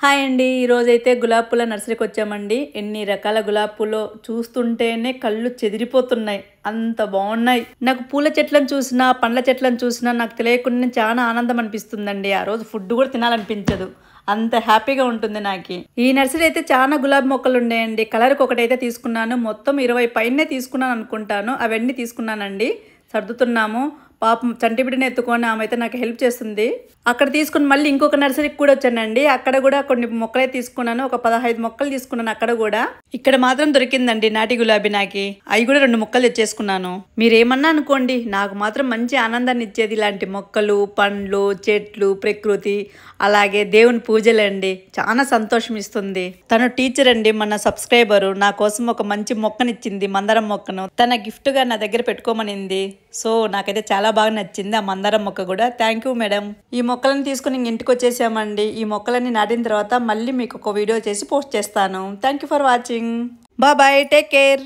Hi అండి. ఈరోజైతే గులాబీ పూల నర్సరీకి వచ్చామండి. ఎన్ని రకాల గులాబీ పూలు చూస్తుంటేనే కళ్ళు చెదిరిపోతున్నాయి. అంత బాగున్నాయి. నాకు పూల చెట్లను చూసినా, పండ్ల చెట్లను చూసినా నాకు తెలియకుండా చాలా ఆనందం అనిపిస్తుందండి. ఆ రోజు ఫుడ్ కూడా తినాలనిపించదు. అంత హ్యాపీగా ఉంటుంది నాకు. ఈ నర్సరీ అయితే చాలా గులాబీ మొక్కలు ఉన్నాయండి. కలర్కి ఒకటైతే తీసుకున్నాను. మొత్తం 20 పైనే తీసుకున్నాను అనుకుంటాను. అవన్నీ తీసుకున్నానండి. సర్దుతున్నాము. పాపం చంటి బిడ్డని ఎత్తుకొని ఆమె అయితే నాకు హెల్ప్ చేస్తుంది. అక్కడ తీసుకుని మళ్ళీ ఇంకొక నర్సరీకి కూడా వచ్చానండి. అక్కడ కూడా కొన్ని మొక్కలే తీసుకున్నాను. ఒక 15 మొక్కలు తీసుకున్నాను అక్కడ కూడా. ఇక్కడ మాత్రం దొరికిందండి నాటి గులాబీ నాకి. అవి కూడా 2 మొక్కలు తెచ్చేసుకున్నాను. మీరేమన్నా అనుకోండి, నాకు మాత్రం మంచి ఆనందాన్ని ఇచ్చేది ఇలాంటి మొక్కలు, పండ్లు, చెట్లు, ప్రకృతి, అలాగే దేవుని పూజలండి. చాలా సంతోషం ఇస్తుంది. తను టీచర్ అండి, మన సబ్స్క్రైబరు. నా కోసం ఒక మంచి మొక్కనిచ్చింది, మందారం మొక్కను. తన గిఫ్ట్గా నా దగ్గర పెట్టుకోమనింది. సో నాకైతే చాలా బాగా నచ్చింది ఆ మందారం మొక్క కూడా. Thank you madam. ఈ మొక్కలను తీసుకుని ఇంటికి వచ్చేసామండి. ఈ మొక్కలన్నీ నాటిన తర్వాత మళ్ళీ మీకు ఒక వీడియో చేసి పోస్ట్ చేస్తాను. Thank you for watching. Bye, take care.